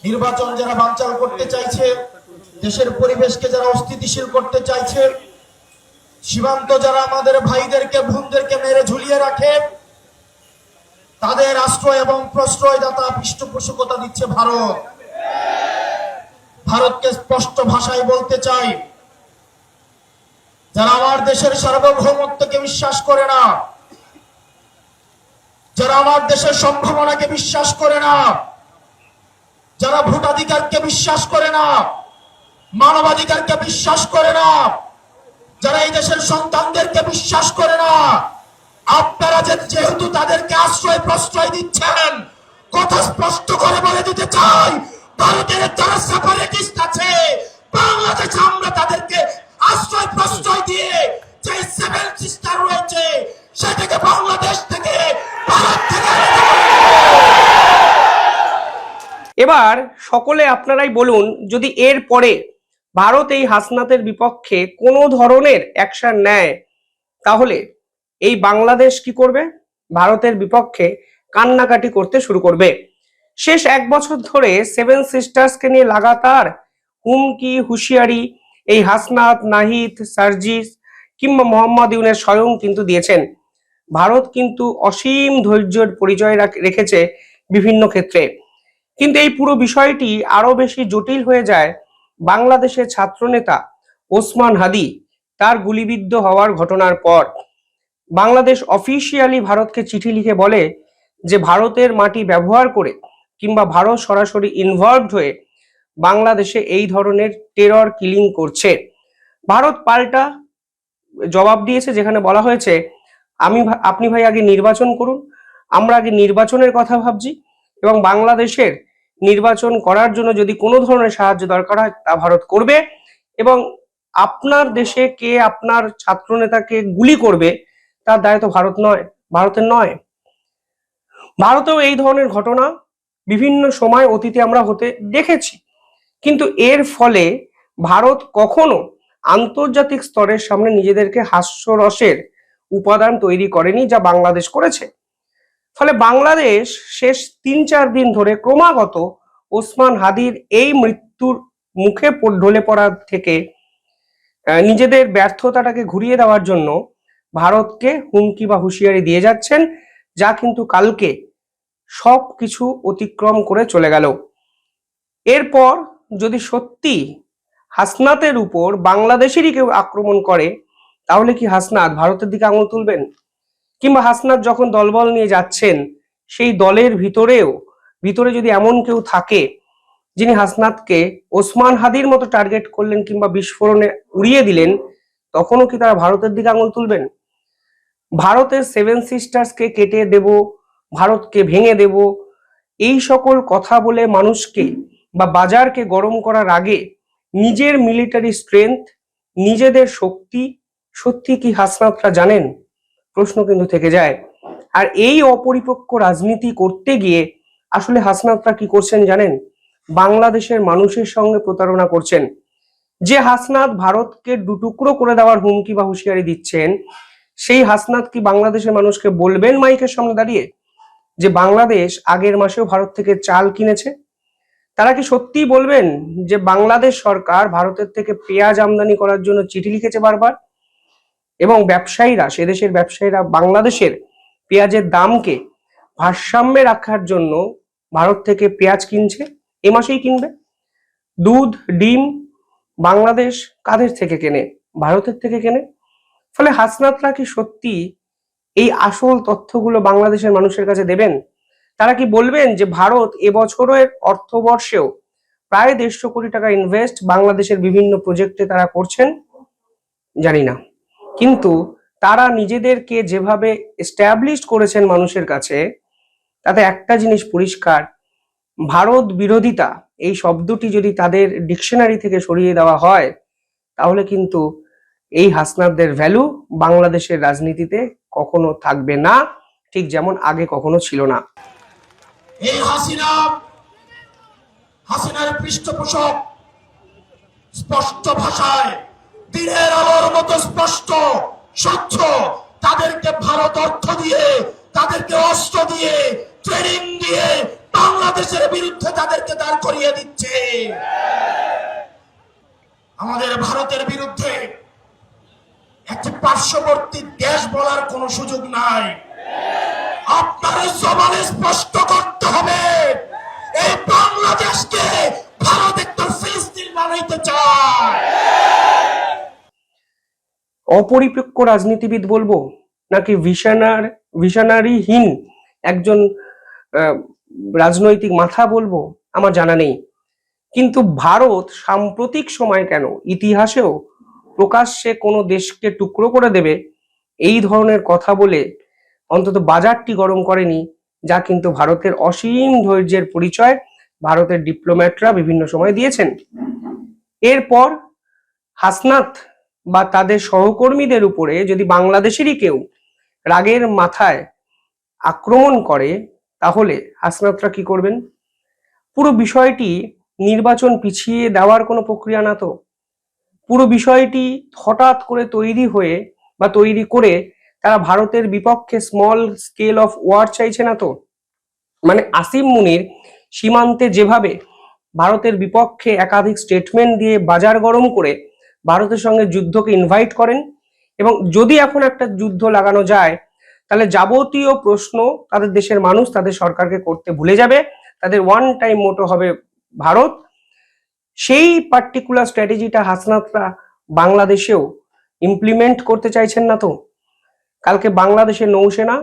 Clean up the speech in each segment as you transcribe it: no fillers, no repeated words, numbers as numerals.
নির্বাচন যারা বানচাল করতে চাইছে, দেশের পরিবেশকে যারা অস্থিতিশীল করতে চাইছে, সীমান্ত যারা আমাদের ভাইদেরকে বোনদেরকে মেরে ঝুলিয়ে রাখে, তাদের আশ্রয় এবং প্রশ্রয়দাতা পৃষ্ঠপোষকতা দিচ্ছে ভারত। ভারতকে স্পষ্ট ভাষায় বলতে চাই, যারা আমার দেশের সার্বভৌমত্বকে বিশ্বাস করে না, যারা আমার দেশের সম্ভাবনাকে বিশ্বাস করে না, যারা ভোটাধিকারকে বিশ্বাস করে না, মানবাধিকারকে বিশ্বাস করে না, যারা এই দেশের সন্তানদেরকে বিশ্বাস করে না, আপনারা যেহেতু তাদেরকে আশ্রয় প্রশ্রয় দিচ্ছেন, কথা স্পষ্ট করে বলে দিতে চাই, ভারতের যারা সেপারেটিস্ট আছে, বাংলাদেশে আমরা তাদেরকে আশ্রয় প্রশ্রয় দিয়ে যে সেভেন সিস্টার রয়েছে সেটাকে বাংলাদেশ থেকে, ভারত থেকে। এবার সকলে আপনারাই বলুন, যদি এর পরে ভারত এই হাসনাতের বিপক্ষে কোনো ধরনের অ্যাকশন নেয়, তাহলে এই বাংলাদেশ কি করবে? ভারতের বিপক্ষে কান্নাকাটি করতে শুরু করবে। শেষ 1 বছর ধরে সেভেন সিস্টার্সকে নিয়ে লাগাতার হুমকি হুঁশিয়ারি এই হাসনাত, নাহিদ, সার্জিস কিংবা মোহাম্মদ ইউনূস স্বয়ং কিন্তু দিয়েছেন। ভারত কিন্তু অসীম ধৈর্যের পরিচয় রেখেছে বিভিন্ন ক্ষেত্রে। কিন্তু এই পুরো বিষয়টি আরো বেশি জটিল হয়ে যায় বাংলাদেশের ছাত্রনেতা ওসমান হাদি তার গুলিবিদ্ধ হওয়ার ঘটনার পর। বাংলাদেশ অফিসিয়ালি ভারতকে চিঠি লিখে বলে যে ভারতের মাটি ব্যবহার করে কিংবা ভারত সরাসরি ইনভলভড হয়ে বাংলাদেশে এই ধরনের টেরর কিলিং করছে। ভারত পাল্টা জবাব দিয়েছে, যেখানে বলা হয়েছে আপনি ভাই আগে নির্বাচন করুন, আমরা আগে নির্বাচনের কথা ভাবছি, এবং বাংলাদেশের নির্বাচন করার জন্য যদি কোনো ধরনের সাহায্য দরকার হয় তা ভারত করবে, এবং আপনার দেশে কে আপনার ছাত্রনেতাকে গুলি করবে তার দায় তো ভারতের নয়। ভারতেও এই ধরনের ঘটনা বিভিন্ন সময় অতীতে আমরা হতে দেখেছি, কিন্তু এর ফলে ভারত কখনো আন্তর্জাতিক স্তরের সামনে নিজেদেরকে হাস্যরসের উপাদান তৈরি করেনি, যা বাংলাদেশ করেছে। ফলে বাংলাদেশ শেষ 3-4 দিন ধরে ক্রমাগত ওসমান হাদির এই মৃত্যুর মুখে ঢলে পড়া থেকে নিজেদের ব্যর্থতাটাকে ঘুরিয়ে দেওয়ার জন্য ভারতকে হুমকি বা হুঁশিয়ারি দিয়ে যাচ্ছেন, যা কিন্তু কালকে সব কিছু অতিক্রম করে চলে গেল। এরপর যদি সত্যি হাসনাতের উপর বাংলাদেশেরই কেউ আক্রমণ করে, তাহলে কি হাসনাত ভারতের দিকে আঙুল তুলবেন? কিংবা হাসনাত যখন দলবল নিয়ে যাচ্ছেন, সেই দলের ভিতরে যদি এমন কেউ থাকে যিনি হাসনাতকে ওসমান হাদির মতো টার্গেট করলেন কিংবা বিস্ফোরণে উড়িয়ে দিলেন, তখনও কি তারা ভারতের দিকে আঙুল তুলবেন? ভারতের সেভেন সিস্টার্সকে কেটে দেব, ভারতকে ভেঙে দেব, এই সকল কথা বলে মানুষকে বা বাজারকে গরম করার আগে নিজের মিলিটারি স্ট্রেংথ, নিজেদের শক্তি সত্যি কি হাসনাতরা জানেন? প্রশ্ন কিন্তু থেকে যায়। আর এই অপরিপক্ক রাজনীতি করতে গিয়ে আসলে হাসনাতরা কি করছেন জানেন? বাংলাদেশের মানুষের সঙ্গে প্রতারণা করছেন। যে হাসনাত ভারতকে দুটুকরো করে দেওয়ার হুমকি বা হুঁশিয়ারি দিচ্ছেন, সেই হাসনাত কি বাংলাদেশের মানুষকে বলবেন মাইকের সামনে দাঁড়িয়ে যে বাংলাদেশ আগের মাসেও ভারত থেকে চাল কিনেছে? তারা কি সত্যিই বলবেন যে বাংলাদেশ সরকার ভারতের থেকে পেঁয়াজ আমদানি করার জন্য চিঠি লিখেছে বারবার, এবং সেদেশের ব্যবসায়ীরা বাংলাদেশের পেঁয়াজের দামকে ভারসাম্যে রাখার জন্য ভারত থেকে পেঁয়াজ কিনছে, এ মাসেই কিনবে? দুধ, ডিম বাংলাদেশ কাদের থেকে কেনে? ভারতের থেকে কেনে। ফলে হাসনাতরা কি সত্যি এই আসল তথ্যগুলো বাংলাদেশের মানুষের কাছে দেবেন? তারা কি বলবেন যে ভারত এবছরের অর্থবর্ষেও প্রায় 150 কোটি টাকা ইনভেস্ট বাংলাদেশের বিভিন্ন প্রজেক্টে তারা করছেন? জানি না, কিন্তু তারা নিজেদেরকে যেভাবে এস্টাবলিশ করেছেন মানুষের কাছে, তাতে একটা জিনিস পরিষ্কার, ভারত বিরোধিতা এই শব্দটি যদি তাদের ডিকশনারি থেকে সরিয়ে দেওয়া হয়, তাহলে কিন্তু এই হাসনাতদের ভ্যালু বাংলাদেশের রাজনীতিতে কখনো থাকবে না, ঠিক যেমন আগে কখনো ছিল না। এই হাসিনার পৃষ্ঠপোষক স্পষ্ট ভাষায় দিনের আলোর মতো স্পষ্ট স্বচ্ছ, তাদেরকে ভারত অর্থ দিয়ে, তাদেরকে অস্ত্র দিয়ে, ট্রেনিং দিয়ে বাংলাদেশের বিরুদ্ধে তাদেরকে দাঁড় করিয়ে দিচ্ছে। আমাদের ভারতের বিরুদ্ধে একটি পার্শ্ববর্তী দেশ বলার কোনো সুযোগ নাই। আপনার জবানে স্পষ্ট করতে হবে, এই বাংলাদেশকে ভারত একটা ফিলিস্তিন বানাইতে চায়। অপরিপক্ক রাজনীতিবিদ বলবো নাকি ভিশনারিহীন একজন রাজনৈতিক মাথা বলবো আমার জানা নেই, কিন্তু ভারত সাম্প্রতিক সময় কেন ইতিহাসেও প্রকাশ্যে কোনো দেশকে টুকরো করে দেবে এই ধরনের কথা বলে অন্তত বাজারটি গরম করেনি, যা কিন্তু ভারতের অসীম ধৈর্যের পরিচয় ভারতের ডিপ্লোম্যাটরা বিভিন্ন সময় দিয়েছেন। এরপর হাসনাত বা তাদের সহকর্মীদের উপরে যদি বাংলাদেশেরই কেউ রাগের মাথায় আক্রমণ করে, তাহলে হাসনাতরা কি করবেন? পুরো বিষয়টি নির্বাচন পিছিয়ে দেওয়ার কোনো প্রক্রিয়া না তো। পুরো বিষয়টি হঠাৎ করে তৈরি করে তারা ভারতের বিপক্ষে স্মল স্কেল অফ ওয়ার চাইছে না তো। মানে আসিম মুনির সীমান্তে যেভাবে ভারতের বিপক্ষে একাধিক স্টেটমেন্ট দিয়ে বাজার গরম করে ভারতের সঙ্গে যুদ্ধকে ইনভাইট করেন, এবং যদি এখন একটা যুদ্ধ লাগানো যায় তাহলে যাবতীয় প্রশ্ন তাদের দেশের মানুষ তাদের সরকারকে করতে ভুলে যাবে, তাদের ওয়ান টাইম মোটো হবে ভারত। সেই পার্টিকুলার স্ট্র্যাটেজিটা হাসনাতরা বাংলাদেশেও ইমপ্লিমেন্ট করতে চাইছেন না তো। কালকে বাংলাদেশের নৌসেনা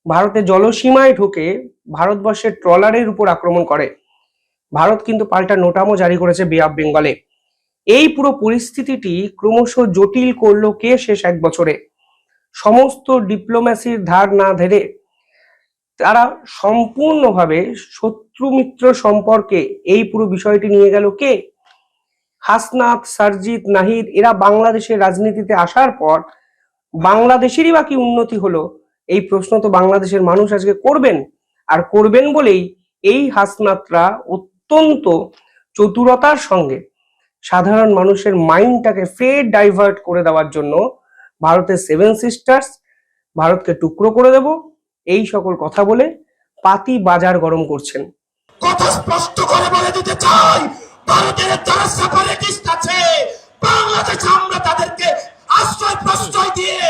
ভারতের জলসীমায় ঢুকে ভারতবর্ষের ট্রলারের উপর আক্রমণ করে। ভারত কিন্তু পাল্টা নোটামও জারি করেছে বে অফ বেঙ্গলে। এই পুরো পরিস্থিতিটি ক্রমশ জটিল করলো কে শেষ এক বছরে? সমস্ত ডিপ্লোম্যাসির ধার না ধরে তারা সম্পূর্ণভাবে শত্রু মিত্র সম্পর্কে এই পুরো বিষয়টি নিয়ে গেল কে? হাসনাত, সারজিৎ, নাহিদ এরা বাংলাদেশের রাজনীতিতে আসার পর বাংলাদেশেরই বা কি উন্নতি হলো? এই প্রশ্ন তো বাংলাদেশের মানুষ আজকে করবেন, আর করবেন বলেই এই হাসনাতরা অত্যন্ত চতুরতার সঙ্গে সাধারণ মানুষের মাইন্ডটাকে ফের ডাইভার্ট করে দেওয়ার জন্য ভারতের সেভেন সিস্টার্স, ভারতকে টুকরো করে দেব এই সকল কথা বলে পাতি বাজার গরম করছেন। কথা স্পষ্ট করে বলে দিতে চাই, ভারতের যারা সেপারেটিস্ট আছে বাংলাদেশে আমরা তাদেরকে আশ্রয় প্রশ্রয় দিয়ে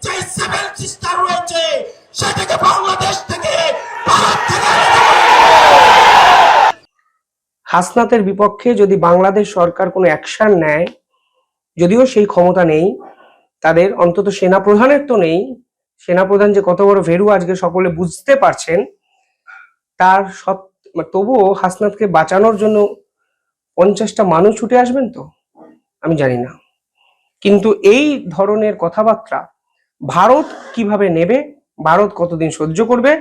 যে সেভেন সিস্টার রয়েছে সেটাকে বাংলাদেশ থেকে ভারত থেকে হাসনাতের বিপক্ষে যদি বাংলাদেশ সরকার কোনো অ্যাকশন নেয়, যদিও সেই ক্ষমতা নেই তাদের, অন্তত সেনাপ্রধানের তো নেই, সেনাপ্রধান যে কত বড় ভেরু আজকে সকলে বুঝতে পারছেন, তার তবুও হাসনাতকে বাঁচানোর জন্য 50টা মানুষ ছুটে আসবেন তো আমি জানি না। কিন্তু এই ধরনের কথাবার্তা ভারত কিভাবে নেবে, ভারত কতদিন সহ্য করবে,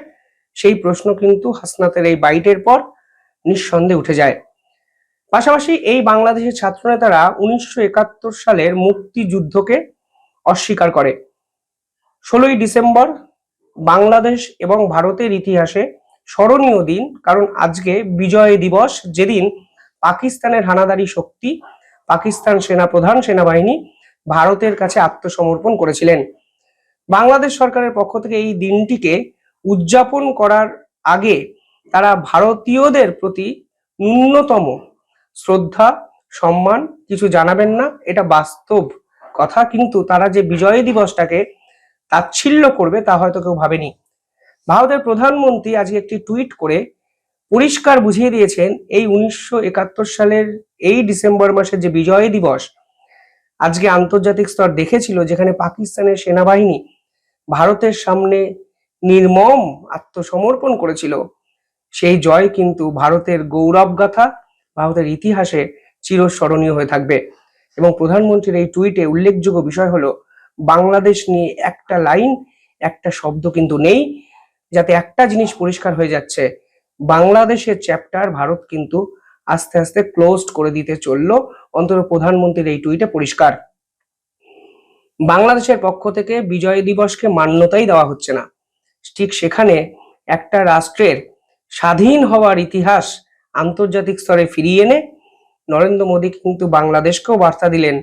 সেই প্রশ্ন কিন্তু হাসনাতের এই বাইটের পর নিঃসন্দেহে উঠে যায়। পাশাপাশি এই বাংলাদেশের ছাত্রনেতারা 1971 সালের মুক্তিযুদ্ধকে অস্বীকার করে। 16ই ডিসেম্বর বাংলাদেশ এবং ভারতের ইতিহাসে স্মরণীয় দিন, কারণ আজকে বিজয় দিবস, যেদিন পাকিস্তানের হানাদারি শক্তি, পাকিস্তান সেনাপ্রধান, সেনাবাহিনী ভারতের কাছে আত্মসমর্পণ করেছিলেন। বাংলাদেশ সরকারের পক্ষ থেকে এই দিনটিকে উদযাপন করার আগে তারা ভারতীয়দের প্রতি ন্যূনতম শ্রদ্ধা সম্মান কিছু জানাবেন না, এটা বাস্তব কথা। কিন্তু তারা যে বিজয় দিবসটাকে তাচ্ছিল্য করবে তা হয়তো কেউ ভাবেনি। ভারতের প্রধানমন্ত্রী আজকে একটি টুইট করে পরিষ্কার বুঝিয়ে দিয়েছেন, এই 1971 সালের এই ডিসেম্বর মাসের যে বিজয় দিবস আজকে আন্তর্জাতিক স্তর দেখেছিল, যেখানে পাকিস্তানের সেনাবাহিনী ভারতের সামনে নির্মম আত্মসমর্পণ করেছিল, সেই জয় কিন্তু ভারতের গৌরবগাথা, ভারতের ইতিহাসে চিরস্মরণীয় হয়ে থাকবে। এবং প্রধানমন্ত্রীর এই টুইটে উল্লেখযোগ্য বিষয় হলো, বাংলাদেশ নিয়ে একটা লাইন, একটা শব্দ কিন্তু নেই, যাতে একটা জিনিস পরিষ্কার হয়ে যাচ্ছে, বাংলাদেশের চ্যাপ্টার ভারত কিন্তু আস্তে আস্তে ক্লোজড করে দিতে চললো। অন্তত প্রধানমন্ত্রীর এই টুইটে পরিষ্কার। বাংলাদেশের পক্ষ থেকে বিজয় দিবসকে মান্যতাই দেওয়া হচ্ছে না। ঠিক সেখানে একটা রাষ্ট্রের স্বাধীন হওয়ার ইতিহাস আন্তর্জাতিক স্তরে ফিরিয়ে এনে নরেন্দ্র মোদী কিন্তু বাংলাদেশকেও বার্তা দিলেন,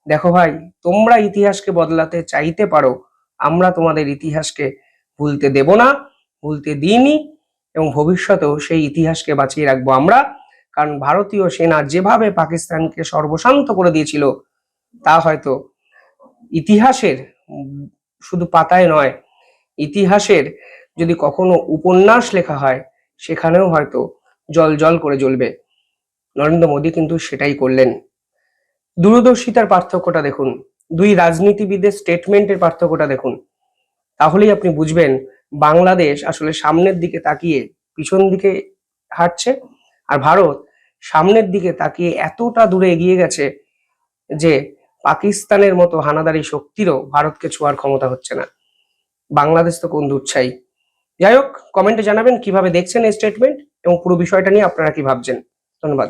দেখো ভাই, তোমরা ইতিহাসকে বদলাতে চাইতে পারো, আমরা তোমাদের ইতিহাসকে ভুলতে দেব না, ভুলতে দিইনি, এবং ভবিষ্যতেও সেই ইতিহাসকে বাঁচিয়ে রাখবো আমরা। কারণ ভারতীয় সেনা যেভাবে পাকিস্তানকে সর্বশান্ত করে দিয়েছিল তা হয়তো ইতিহাসের শুধু পাতায় নয়, ইতিহাসের যদি কখনো উপন্যাস লেখা হয় সেখানেও হয়তো জল জল করে জ্বলবে। নরেন্দ্র মোদী কিন্তু সেটাই করলেন। দূরদর্শিতার পার্থক্যটা দেখুন, দুই রাজনীতিবিদের স্টেটমেন্টের পার্থক্যটা দেখুন, তাহলেই আপনি বুঝবেন বাংলাদেশ আসলে সামনের দিকে তাকিয়ে পিছন দিকে হাঁটছে, আর ভারত সামনের দিকে তাকিয়ে এতটা দূরে এগিয়ে গেছে যে পাকিস্তানের মতো হানাদারি শক্তিরও ভারতকে ছোঁয়ার ক্ষমতা হচ্ছে না। বাংলাদেশ তো কোন দূর চাই। যাই হোক, কমেন্টে জানাবেন কিভাবে দেখছেন এই স্টেটমেন্ট এবং পুরো বিষয়টা নিয়ে আপনারা কি ভাবছেন। ধন্যবাদ।